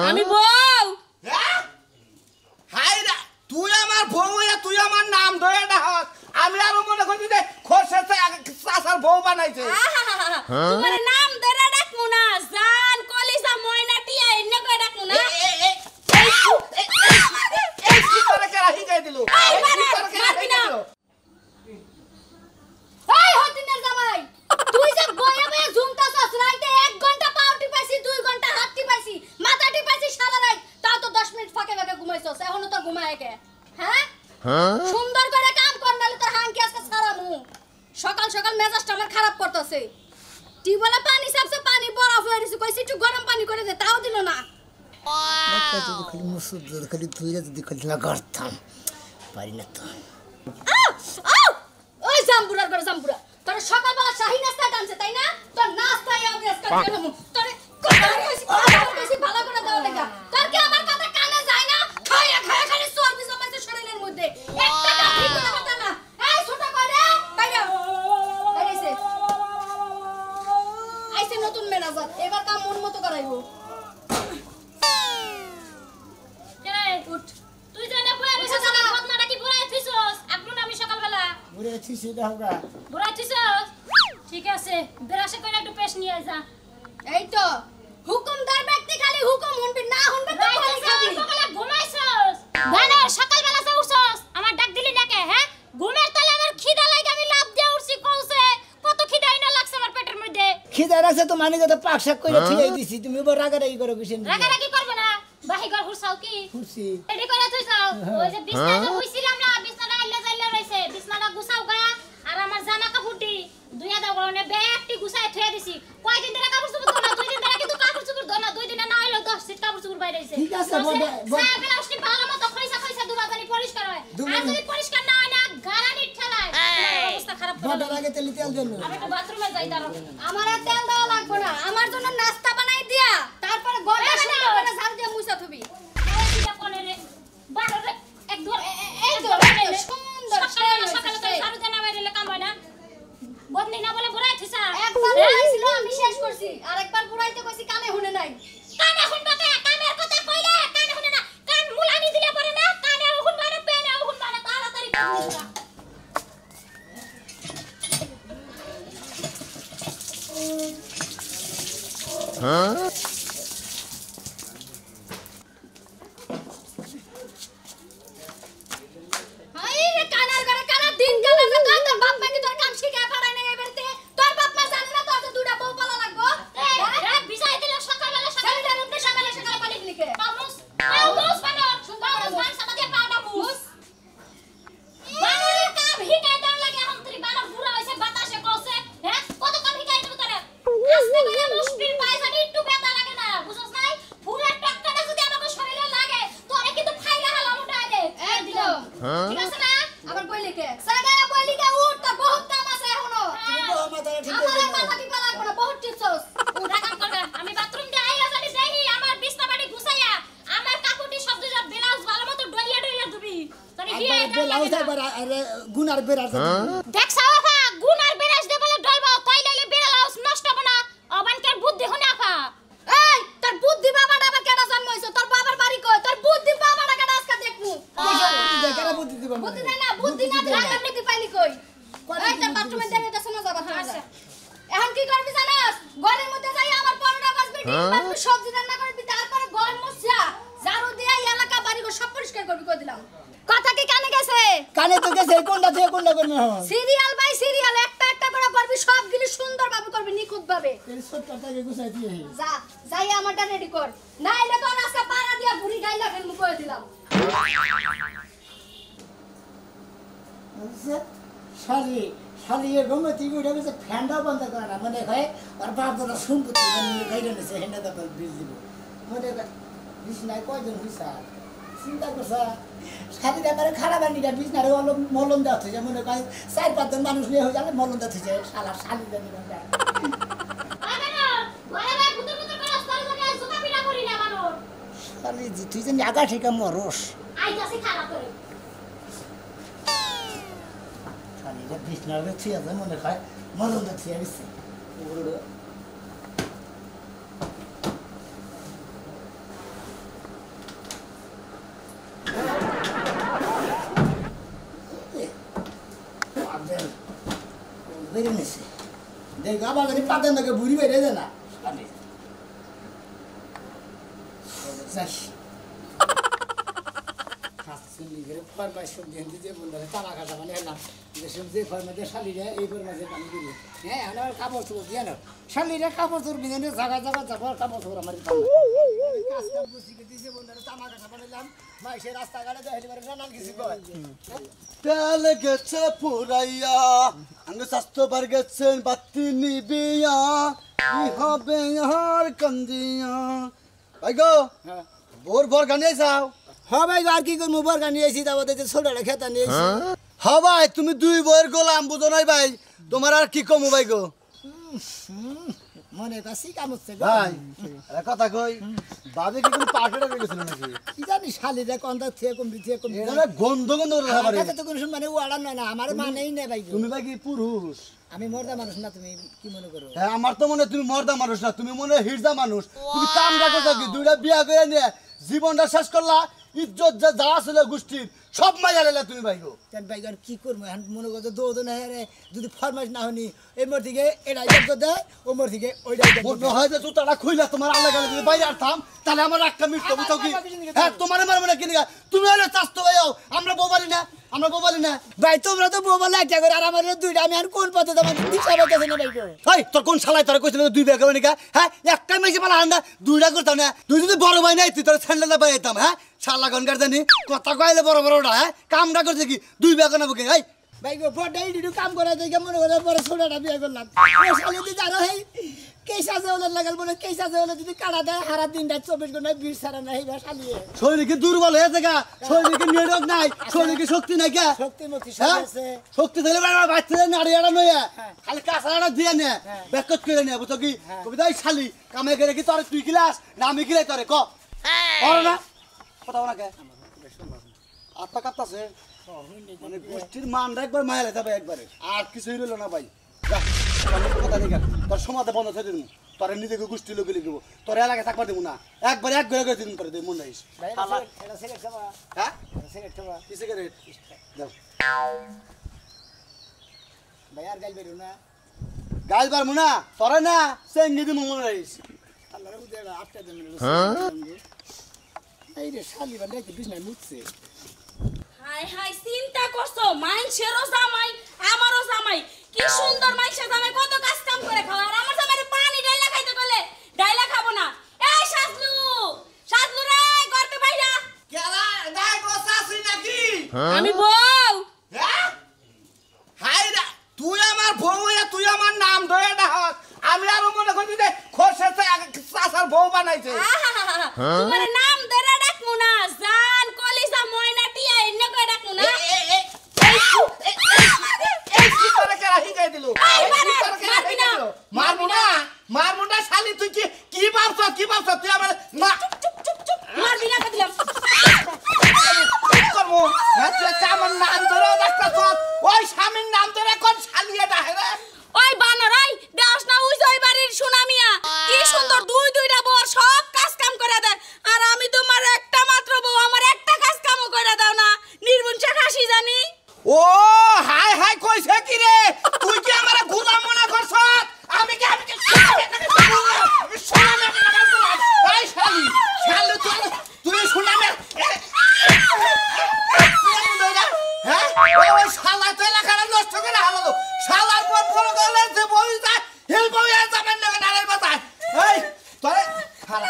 আমি বউ হাই রে তুই আমার বউ হইয়া তুই আমার নাম ধরে ডাক আমি আর মনে করি যে খোরশেদ চাচার বউ বানাইছে তোমার নাম ধরে ডাকমু না জান কলিজা ময়না টিয়া এনে কই ডাকমু না এই কি করে কেরা হিগাই দিল এই মারবি না এই হতিনের জামাই তুই যে বয়া বয়া ঝুমতাছস রাইতে 1 ঘন্টা পাউটি পাইছি 2 ঘন্টা হাতটি পাইছি মাথাটি পাইছি সারা রাত তাও তো 10 মিনিট ফাঁকে ফাঁকে ঘুমাইছস এখনো তো ঘুমায় কে হ্যাঁ সুন্দর করে কাম কর নালে তোর হাঙ্কি আজকে ছাড়ামু সকাল সকাল মেজাজটা আমার খারাপ করতেছে টিউবওয়েলে পানি সাবছে পানি বরফ হয়ে গেছে কইছি একটু গরম পানি করে দে তাও দিল না খালি মুসুদ খালি তুই যদি খালি না করতাম পারি না তো ওই জাম্বুরার করে জাম্বুরা তোর সকালবেলা শাহী নাস্তা টানছে তাই না তোর নাস্তায় আমি আজকে গেলাম তোর কইছি ভালো করে দাও লাগা তোর কি আমার কথা কানে যায় না খায়া খায়া খালি চর্বি জমাইছে শরীরের মধ্যে একটা কাজ ঠিক করতে পারতা না এই ছোট করে বাইরে বাইরেছে আইছে নতুন ম্যানেজার এবার কাম মন মতো করাইবো উঠ তুই জানা বয়া রেছে জানা বদনাটা কি বুড়াই থিছস আপনি আমি সকালবেলা বুড়ে ছিছি দাওগা বুড়াই থিছস ঠিক আছে বেরাসে কইরা একটু পেশ নিয়ে যা এই তো হুকুমদার ব্যক্তি খালি হুকুম শুনবি না শুনবি তো খালি খাবি সকালে ঘুমাইছস জানো সকালবেলা যে উঠছস আমার ডাক দিলি নাকে হ্যাঁ ঘুমের তলে আমার খিদা লাগে আমি লাভ দিয়ে উঠছি কওছে কত খিদাই না লাগছে আমার পেটের মধ্যে খিদা রাখছে তো মানে যত পাক শাক কইরা থিয়াই দিছি তুমি বড় রাগারাগি করো কিসেন রাগারাগি করবে না বাহি ঘর হুরছাও কি খুশি রেডি করে থইছাও ওই যে বিছনাটা হইছিলাম না বিছনাটা আইলে যাইলে রইছে বিছনাটা গুছাও গা আর আমার জামা কাপড়টি দুইয়া দাও গনে ব্যাগটি গুছায় থইয়া দিছি কয়দিন ধরে কাপড় চোপড় ধোনা 2 দিন ধরে কিন্তু কাপড় চোপড় ধোনা 2 দিনে না হইলো 10 সিট কাপড় চোপড় বাইরে হইছে ঠিক আছে বড় সাহেব ব্লাউজটি ভালো মতো খইসা খইসা দুবা জানি পরিষ্কার হয় আর যদি পরিষ্কার না হয় না গারানি ঠেলায় অবস্থা খারাপ করে বড় লাগে তেল জন্য আমি তো বাথরুমে যাই দাঁড়াও আমার আর তেল দেওয়া লাগবে না আমার জন্য নাস্তা বানাই দিয়া তারপরে গড়া সুন্দর করে ঝাড় দিয়ে মুছা থবি এইটা কোনে রে বারো রে এক ধর এই ধর সুন্দর সকালে তো ঝাড়ু দেনা বাইরে কাম হয় না বদনি না বলে বুড়াই থিসা একবার বুড়াইছিল আমি শেষ করছি আর একবার বুড়াইতে কইছি কানে শুনে নাই কানে শুনবা কে কানের কথা কইলে কানে শুনে না কান মুলানি দিলে পরে না কানে শুনবা না পেনে শুনবা না তাড়াতাড়ি করুন গুনার বেরার দেখছাও আপা গুনার বেরাস দে বলে ডলবাও তাই লাইলে বেরালাস নষ্ট হবে না অবানকার বুদ্ধি হনে আপা এই তোর বুদ্ধি বাবাটা আবার কেডা জন্মইছো তোর বাবার বাড়ি কই তোর বুদ্ধি বাবাটা কেডা আজকে দেখমু কেডা বুদ্ধি দিব বুদ্ধি দেয় না বুদ্ধি না দিলে আপনি কি পাইলি কই এই তোর বাথরুমে দেবে তো শোনা যাবে আচ্ছা এখন কি করবি জানাস ঘরের মধ্যে যাই আমার পরোটা বাজবে ডিম বাজবে সবজি রান্না করবি তারপরে ঘর মুছয়া ঝাড়ু দিয়া এলাকা বাড়ি সব পরিষ্কার করবি কই দিলাম কথা কি কানে গেছে কানে তো গেছে কোনটা থেকে কোনটা করবে সিরিয়াল বাই সিরিয়াল একটা একটা করে করবি সবগুলো সুন্দরভাবে করবি নিখুঁত ভাবে এই সবটাকে গুছাই দিয়ে যা যাই আমারটা রেডি কর নাইলে তো আজকে পাড়া দিয়া বুড়ি গাইলা ফেল মুখ করে দিলাম শালি শালি এর গমতি গুড়া গেছে ফ্যানটা বন্ধ করে না মনে হয় আর বাপ দাদা সম্পত্তি গাইলে নেছে হেন্ডা দাদা বিল দিব মনে হয় বিছনায় কয়জন হইছে চিন্তা করছা সাথে ব্যাপারে খারাপ আনিটা বিছনারে অলপ মলম দেওয়া হয়েছে মনে হয় 4-5 জন মানুষ নিয়ে হয়ে যাবে মলম দেওয়া হয়েছে শালা শালি জানি শালি জি তুই জানি আগা ঠিক মরস আইতাছি খারাপ করে শালি রে বিছনারে ছিয়া যায় মনে হয় মলম দেওয়া ছিয়া গেছে নিছে দেখ আবার যদি পাতেন নাকি বুড়ি বেড়ে যায় না যাস ফরমাইশ সবজি যে বললো তারা কাটা মানে এলাম যে সবজি ফরমাইশে শালিরা এই ফরমাইশে পানি দিল হ্যাঁ আমার কাপড় চোপড় দিয়ে না শালিরা কাপড় চোপড় বিধানে জায়গা জায়গা যাবার কাপড় চোপড় আমার কাজ কাম করছি দিয়েছে বললো তামা কাটা বানাইলাম মাইসে রাস্তাঘাটে দেখলি পারে নানান কিছু কয় তেল গেছে পুরাইয়া আঙ্গ স্বাস্থ্য বার গেছেন বাতি নিবিয়া কি হবে আর কান্দিয়া ভাই গো হ্যাঁ ভোর ভোর গানে যাও হ্যাঁ ভাই আর কি করবো বরগা নিয়েছি তারপর ছোটটা খেতা নিয়েছি হ্যাঁ ভাই তুমি 2 বইয়ের গোলাম বুঝো নাই ভাই তোমার আর কি কমু ভাই গো মনে কাছে কাম হচ্ছে ভাই একটা কথা কই বাদে কি কোনো পার্টিটা গেছিল নাকি কি জানি শালিরা কোনটা থেকে কম দিতে কম এটা গন্ধ গন্ধ করে খাবার আমার তো কোনো মানে ওয়াড়া নয় না আমার মানেই না ভাই তুমি ভাই কি পুরুষ আমি মর্দা মানুষ না তুমি কি মনে করো হ্যাঁ আমার তো মনে হয় তুমি মর্দা মানুষ না তুমি মনে হয় হিজড়া মানুষ তুমি কামটা করছো কি 2টা বিয়া করে নিয়ে জীবনটা শেষ করলা ইজ্জত যা ছিল গোষ্ঠীর সব মাইয়া লেলা তুমি ভাই গো তেন ভাই আর কি করবো এখন মনে করছো দৌড় না রে যদি ফরমাইশ না হনি এই মোর থেকে এটা ইজ্জত দেয় ও মোর থেকে ওইটা মনে হয় যে জুতাটা খুইলা তোমার আলাদা গেলে যদি বাইরে আরতাম তাহলে আমার একটা মিটতো বুঝছো কি হ্যাঁ তোমার মারবে না কিনে তুমি হলে চাস্তো ভাই আমরা বোবালি না ভাই তোমরা তো মোবাইল একটা করে আর আমার দুইটা আমি আর কোন পথে তোমার দিশা পাইতেছ না ভাই ভাই তোর কোন শালাই তোর কইছিল 2 বিয়া করবে নাকি হ্যাঁ একটা মেজে পালা আন্ডা 2টা করতাম না তুই যদি বড় ভাই নাই তুই তোর স্যান্ডেলটা বাইতাম হ্যাঁ শালা গনকার জানি কথা কইলে বড় বড়টা হ্যাঁ কামটা করছে কি 2 বিয়া করব কি এই ভাই গো বড়াই ডিডু কাম করে দেখে মনে করে পরে ছোটটা বিয়ে করলাম ও শালি দি জানো হেই কেসা জেওলে লাগাল বলে কেসা জেওলে যদি কাটা দেয় সারা দিনটা 24 ঘন্টা বিষ ছাড়া নাই বা শালিয়ে শরীর কি দুর্বল হয়েছে গা শরীর কি নিরোগ নাই শরীর কি শক্তি নাই কে শক্তি মুক্তি সব আছে শক্তি দিলে বাচ্চাদের নাড়িয়াটা নয়া খালি কাঁচাটা দিয়ে নে ব্যাকত করে নে বুঝছো কি কবিতা শালি কামে করে কি তোর তুই গিলাস না আমি গিলাই তোরে ক না কথা বলা কে আত্মা কাঁপতাছে মানে গোষ্ঠীর মানটা একবার মায়া লেতে ভাই একবারে আর কিছুই রইল না ভাই কথা নেই তোর সমাজে বন্ধ থেকে দিন তোর নিজেকে গোষ্ঠী লোকে লিখবো তোর এলাকায় থাকবার দেবো না একবার এক ঘরে করে দিন করে দেব মন রাখিস এটা সিগারেট খাবা হ্যাঁ সিগারেট খাবা কি সিগারেট দাও ভাই আর গাল বেরো না গাল পারবো না তোরা না চেঙ্গি দিন মন রাখিস আল্লাহর বুঝে আপটা দেন এই রে শালি বান্দা কি বিছনায় মুছছে হাই হাই চিন্তা করছো মাইনছেরও জামাই আমারও জামাই কি সুন্দর মাইনছের জামাই কত কাজ কাম করে খাওয়া আর আমার জামাইরে পানি ডাইলা খাইতে বলে ডাইলা খাবো না এই সাজলু রে করতে বাইরা কেলা দাই বসাছি নাকি আমি বউ হ্যাঁ হাই রে তুই আমার বউ হইয়া তুই আমার নাম ধরে ডাক আমি আর মনে করি যে খোরশেতে সাসার বউ বানাইছে তোমার নাম ধরে ডাকমু না জান কলিজা ময়না টিয়া এনে কই ডাকমু না এই কি করে কেলা হিগাই দিল মারবো না শালি তুই কি ভাবছ তুই আমার না মারবি না দিলাম করবো তুই আমার নাম ধরে ডাকতাছ ওই স্বামীর নাম ধরে কোন শালিয়ে ডাকে রে ওই বানর ওই দাস না উই জয় বাড়ির সোনামিয়া কি সুন্দর দুইটা বউ সব কাজ কাম করে দেয় আর আমি তোমার একটা মাত্র বউ আমার একটা কাজ কামও করে দাও না নির্বংশ খাসি জানি ও হাই কইছে কি রে তুই কি আমার গোলাম মনে করছ আমি কি শোনামে এই শালি তুই শোনামে হ্যাঁ ওই শালা তো এলাকাটা নষ্ট করে হারালো শালার পর ফোন করলে যে বই যায় হিল বই আর যাবেন না নারের বাতায় এই তোরে হারা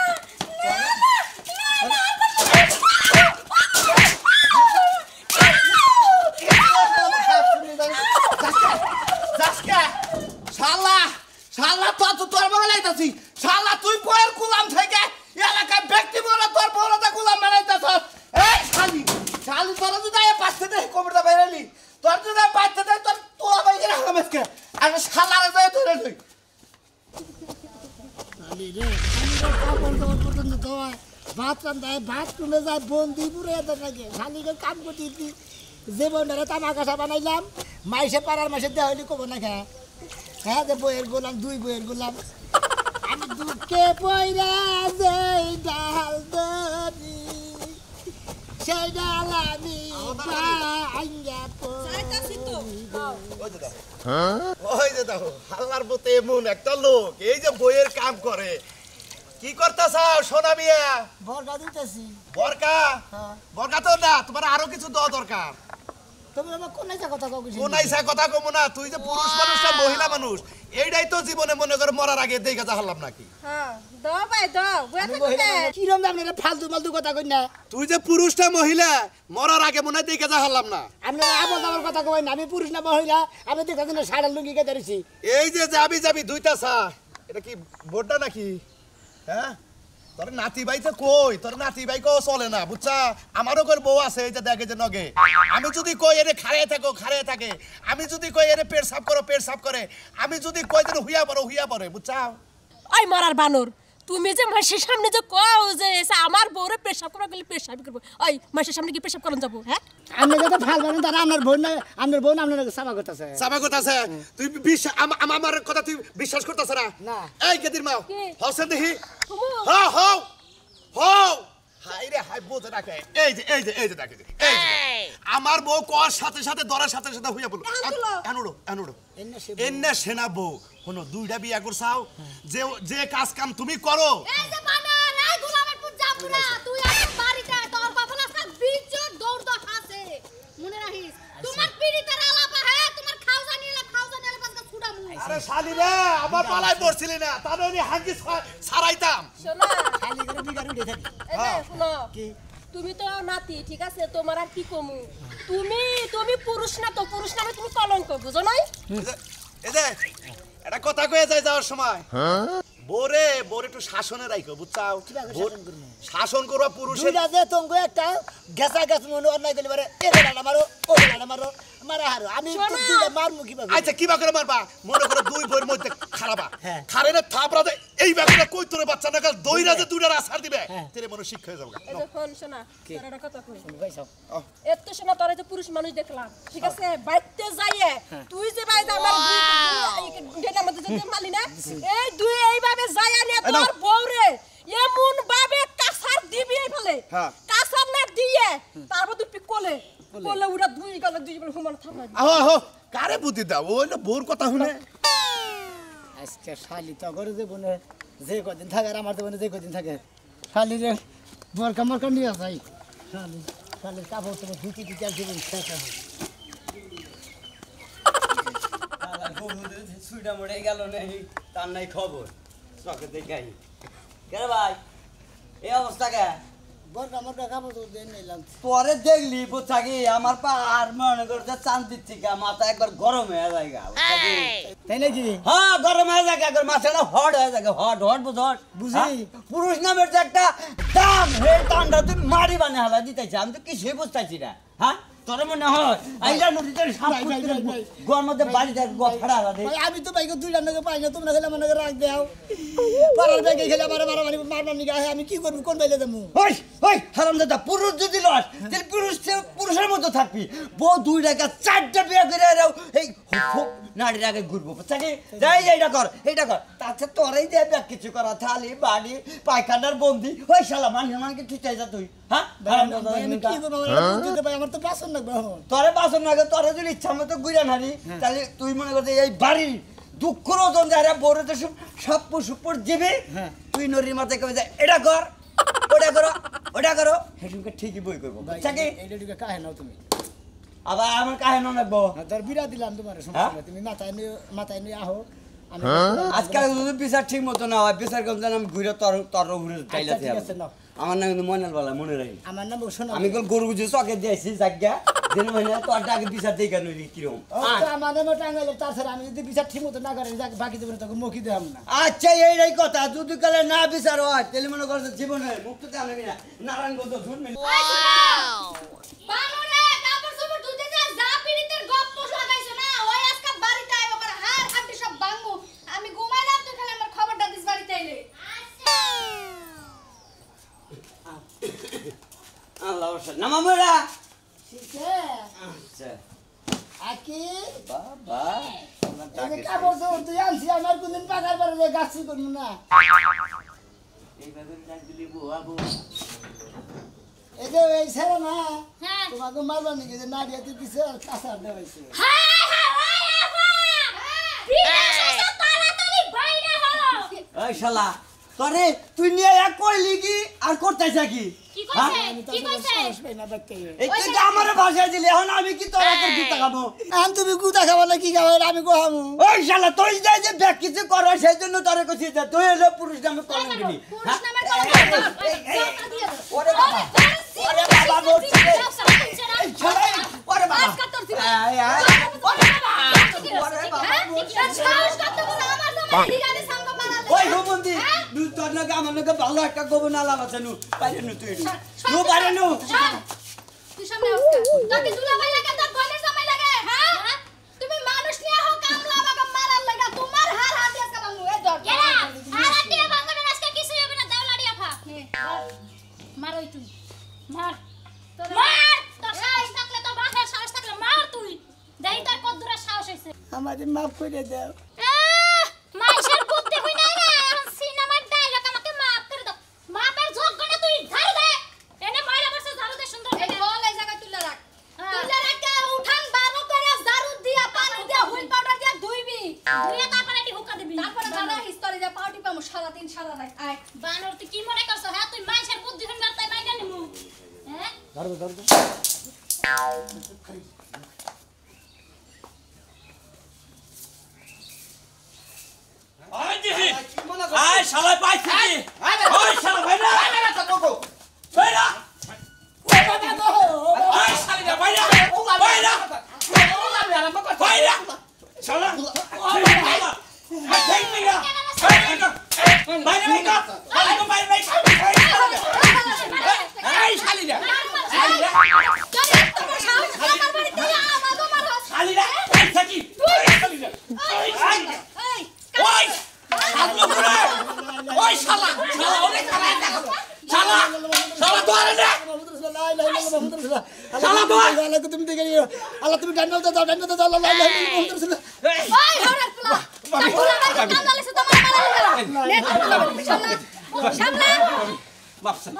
শালা তোর বানাইতাছি শালা তুই বইয়ের গোলাম থেকে এলাকার ব্যক্তি বলে তোর বড়টা গোলাম বানাইতাছ এই শালি তোর যদি বাচ্চা দেয় কবরটা বাইরেলি তোর যদি বাচ্চা দেয় তোর তোলা বাইরে হামেসকে আর শালারে যায় ধরে লই শালি রে কাপড় দাপড় পর্যন্ত ধোয়া ভাত রান্ধায় ভাত তুলে যায় বন্দি পুরে এদের নাকি শালিকে কাম করতে যে বন্ধারে তামা কাঁচা বানাইলাম মাইসে পাড়ার মাসে দেওয়া হইলে কব না খা হ্যাঁ যে বইয়ের গোলাম 2 বইয়ের গোলাম আমি দুঃখে পয়রা যেই ডাল ধরি সেই ডাল আমি ভাঙ্গা পড়ি ওই যে দেখো ওই যে দেখো আল্লাহর মতো এমন একটা লোক এই যে বইয়ের কাম করে কি করতেছ সোনা মিয়া বরকা দিতেছি বরকা হ্যাঁ বরকা তো না তোমার আরো কিছু দেওয়া দরকার তুমি আমার কোন একটা কথা কও কিছু কোন আইসা কথা কমু না তুই যে পুরুষ মানুষ না মহিলা মানুষ এইটাই তো জীবনে মনে করে মরার আগে দেখে যা হারলাম নাকি হ্যাঁ দাও ভাই দাও বুয়া আমি থাকতে মহিলা মানুষ। কিরম আপনারা ফালতু ফালতু কথা কই না তুই যে পুরুষটা মহিলা মরার আগে মনে হয় দেখে যা হারলাম না আপনারা আবার আমার কথা কই না আমি পুরুষ না মহিলা আমি দেখা দিন সাড়া লুঙ্গি কে ধরেছি এই যে যাবি যাবি দুইটা চা এটা কি বোর্ডটা নাকি হ্যাঁ তোর নাতি ভাই তো কই তোর নাতি ভাই কো চলে না বুঝছা আমারও কই বউ আছে এই যে দেখে যে নগে আমি যদি কই এরে খাড়ায় থাকে আমি যদি কই এরে পেট সাফ করে আমি যদি কই যেন হুইয়া পড়ে বুঝছা ওই মরার বানর তুমি যে মাসের সামনে যে কও যে এসে আমার বউরে পেশাব করা গেলে পেশাব করবো ওই মাসের সামনে কি পেশাব করান যাবো হ্যাঁ আমি যত ফাল বানেন তারা আপনার বোন না আপনার বোন আপনার সাবা করতেছে সাবা কথা আছে তুই আমার কথা তুই বিশ্বাস করতেছ না না। এই গেদির মাও কি? হসেন দেখি হুমু। হও হাই রে হাই বোঝে রাখে এই যে দেখে এই যে আমার বউ কর সাথে সাথে দরার সাথে হুইয়া বল এনুড়ো এন্না সেনা বউ কোন দুইটা বিয়া করছাও যে কাজ কাম তুমি করো এই যে বানর এই গোলামের পুত যাবো না তুই আমার বাড়িতে তোর কখন আসা বিচর দৌড় তো আছে মনে রাখিস তোমার পিড়িতের আলাপা হ্যাঁ তোমার খাওজা নিয়ে পাঁচটা ছুড়ামু আরে শালি রে আমার পালাই পড়ছিলি না তাহলে আমি হাঙ্গি ছাড়াইতাম শোনো খালি করে বিগার উঠে থাকি এই যে শুনো কি তুমি তো নাতি ঠিক আছে তোমার আর কি কমু তুমি পুরুষ না তো পুরুষ নামে তুমি কলঙ্ক বুঝো নাই এই যে এটা কথা কয়ে যায় যাওয়ার সময় বোরে একটু শাসনে রাখো বুঝছাও শাসন করবা পুরুষের দুইটা যে তোমাকে একটা গেসা গেছ মনে অন্যায় দিলে পারে এ গাড়া মারো ও গাড়া মারো মারা হারো আমি তো দুইটা মারমু কিভাবে আচ্ছা কিবা করে মারবা মনে করো দুই বইয়ের মধ্যে খারাপা হ্যাঁ। খারে না থাপড়া দে এই ব্যাপারটা কই তোরে বাচ্চা না কাল দইরা যে দুইটা আছাড় দিবে হ্যাঁ। তেরে মনে শিক্ষা হয়ে যাবে এই যে ফোন শোনা তোর একটা কথা কই কইছো এত শোনা তোর যে পুরুষ মানুষ দেখলাম ঠিক আছে বাইতে যাইয়ে তুই যে বাইতে আমার ডেটার মধ্যে যে মালি না এই দুই এইভাবে যাইয়া নে তোর বউরে এমন ভাবে কাসার দিবি এই ফলে হ্যাঁ। কাসার না দিয়ে তারপর তুই কোলে উড়া দুই গলে দুই বলে হুমান থামা আহো কারে বুদ্ধি দাও ওই না বোর কথা শুনে আজকে শালি তো করে যে বনে যে কদিন থাকে আর আমার তো বনে যে কদিন থাকে শালি রে বরকা মরকা নিয়ে যাই শালি কাপড় তো ধুতি দিতে জীবন শেষ হয় সুইটা মরে গেল নাই তার নাই খবর চকে দেখাই কে ভাই এই অবস্থা কে বরকা মরকা কাপড় তো দিয়ে নিলাম পরে দেখলি বুঝাকি আমার পা আর মনে করছে চান্দির থেকে মাথা একবার গরম হয়ে যায় তাই নাকি হ্যাঁ গরম হয়ে যায় একবার মাথাটা হট হয়ে যায় হট বুঝ হট বুঝি। পুরুষ নামের যে একটা দাম হে দামটা তুই মারি বানে হালা দিতেছি আমি তো কিছুই বুঝতেছি না হ্যাঁ তোর মনে হয় আইলা নদীতে গোয়ার মধ্যে বাড়িতে গোয়া ফাড়া হালা দে ভাই আমি তো ভাইকে দুইটা নাকি পাই না তোমরা খেলে মনে করে রাখ দেও পাড়ার ব্যাগে খেলে আমার মারামারি মারবার নিগা আমি কি করব কোন বাইলে দেবো ওই হারামজাদা পুরুষ যদি লস তাহলে পুরুষের মতো থাকবি বউ দুই টাকা চারটা বিয়ে করে এরাও এই নারীর আগে ঘুরবো বুঝছি যাই এইটা কর তাতে তোরাই দেবে কিছু করা থালি বাড়ি পায়খানার বন্দি ওই শালা মানুষকে ঠিক চাইছা তুই হ্যাঁ আমি কি করব ভাই আমার তো বাসন লাগবে তোরে বাসন লাগে তোরে যদি ইচ্ছা মতো ঘুরে নারি তাহলে তুই মনে করতে এই বাড়ির দুঃখ রোজন যারা বড় তো সব সুপুর দিবি তুই নদীর মাথায় কবে যায় এটা কর ওটা করো হেসুকে ঠিকই বই করবো বুঝছি এইটা দিকে কাহে নাও তুমি আবার আমার কাহে না নেবো তোর বিরা দিলাম তোমার সমস্যা তুমি মাথায় নিয়ে আহো আমি আজকাল যদি বিচার ঠিক মতো না হয় বিচার করতে আমি ঘুরে তোর ঘুরে চাইলে ঠিক আছে নাও আমার নাম কিন্তু ময়নাল বালা মনে রাখি আমার নাম শোনো আমি গরু গুজে চকে দিয়েছি জায়গা দিন মানে তোর আগে বিচার দিয়ে কেন কিরম আমার নামে টাঙ্গাইলে তাছাড়া আমি যদি বিচার ঠিক মতো না করে বাকি দেবেন তখন মুখি দেব না আচ্ছা এইটাই কথা যদি কালে না বিচার হয় তাহলে মনে করছে জীবনে মুক্ততে আনবি না নারায়ণগঞ্জ শুনবি বানরে কাপড় চোপড় ধুতে যা পিড়িতের গপ্প লাগাইছো না ওই আজকে বাড়িতে আইবো করে হাড় হাড্ডি সব ভাঙবো আমি ঘুমাইলাম তুই খালি আমার খবরটা দিস বাড়িতে আইলে আল্লাহ নামা মেরা ঠিক আছে আচ্ছা আকি বাবা এই যে কাপড় চোপড় তুই আনছি আমার কোনদিন পাকার পরে যে গাছি করবো না এইভাবে ডাক দিলি বুয়াবো এই যে এই ছেড়ে না হ্যাঁ তোমাকে মারবার নাকি যে নাড়িয়া তুই কিছু কাঁচা দেওয়াইছে হ্যাঁ হ্যাঁ বিদেশ হইছে তাড়াতাড়ি বাইরে হলো এই শালা তোরে তুই নিয়ে এক কইলি কি আর করতেছ কি কি হ্যাঁ? কইছে আমি তো কি আসলে কইছে সাহস পাই না দেখতে। এই তুই তো আমার ভাষায় দিলি এখন আমি কি তোর হাতে গীতা খাবো আমি তুমি গুতা খাবো না কি খাবো আমি কোহামু ওই শালা তুই যাই যে ব্যাগ কিছু কর সেই জন্য তোরে কইছি যে তুই হলো পুরুষ নামে কলম কিনি পুরুষ নামে কলম ওরে বাবা ওরে বাবা বলছি রে এই শালা ওরে বাবা এই ওরে বাবা ওই হুমন্দি তোর নাকি আমার নাকি ভালো একটা গোবর নালা আছে নু বাইরে নু তুই নু বাইরে নু তুই সামনে আসকা তোকে দুলাভাই লাগে তোর বোনের জামাই লাগে হ্যাঁ তুমি মানুষ নিয়ে হও কামলা আমাকে মারার লাগা তোমার হার হাত দিয়ে কামু এই ধর কেরা হার হাত দিয়ে ভাঙবে না আজকে কিছু হবে না দেওলাড়ি আফা মারই তুই মার মার তোর সাহস থাকলে তোর বাপের সাহস থাকলে মার তুই দেই তোর কত দূর সাহস হইছে আমারে মাফ করে দাও মাইশের বুদ্ধি হই না রে এখন সিনেমার ডায়লগ আমাকে মাফ করে দাও মাপের যোগ্য না তুই ধার দে এনে ময়লা বসে ঝাড়ু দে সুন্দর করে বল এই জায়গা তুলে রাখ উঠান বারো করে ঝাড়ু দিয়া পানি দিয়া হুইল পাউডার দিয়া ধুইবি ধুইয়া তারপরে এটি হুকা দিবি তারপরে দাদা হিস্টোরি দিয়া পাউটি পামু সারা দিন সারা রাত আয় বানর তুই কি মনে করছ হ্যাঁ তুই মাইশের বুদ্ধি হই মারতাই মাইনা নিমু হ্যাঁ ধরো ওই দিহি আয় শালা পাইছি কি ওই শালা ভাইরা ভাইরা ওই শালা ভাইরা ভাইরা ভাইরা শালা ভাইরা দেখ মিয়া ভাইরা ভাইরা এই শালিরা শালিরা এই থাকি শালিরা ওই শালা পুরা ওই শালা শালা অনেক খারাপ দেখো শালা শালা তোরে না শালা তোর আল্লাহ তুমি দেখে নিও আল্লাহ তুমি ডান্ডা দাও আল্লাহ লা ইলাহা ইল্লাল্লাহ ওই হরে ফুলা তাকুলা মার কামলালে সে তোমার মারা নে তাকুলা সামনে মাফসা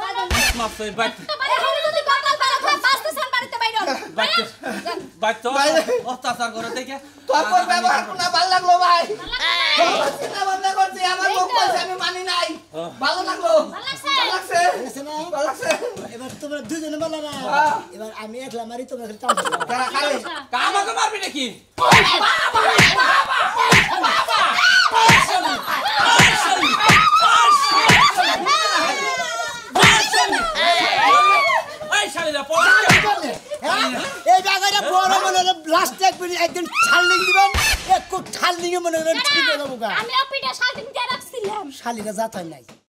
মাফসা বাইট এখন যদি কপাল পারা হয় পাঁচটা সান বাড়িতে বাইরে বাইট তো অত্যাচার করে দেখে তোর পর ব্যবহার কোনা ভালো লাগলো ভাই চিন্তা ভাবনা করছি আমার মুখ কইছে আমি মানি নাই ভালো লাগলো ভালো লাগছে ভালো লাগছে এবার তোমরা দুজনে বলা না এবার আমি একলা মারি তোমরা খালি টান দাও কারা খালি আমাকে মারবি নাকি এই শালিরা পড়ে এই জায়গাটা বড় মনে হলো লাস্ট একদিন ছাড়লিং দিবেন এক ছাড়লিং মনে হলো ঠিক হয়ে যাবো আমি অপিটা শালটিং দিয়ে রাখছিলাম শালিরা যাতাই নাই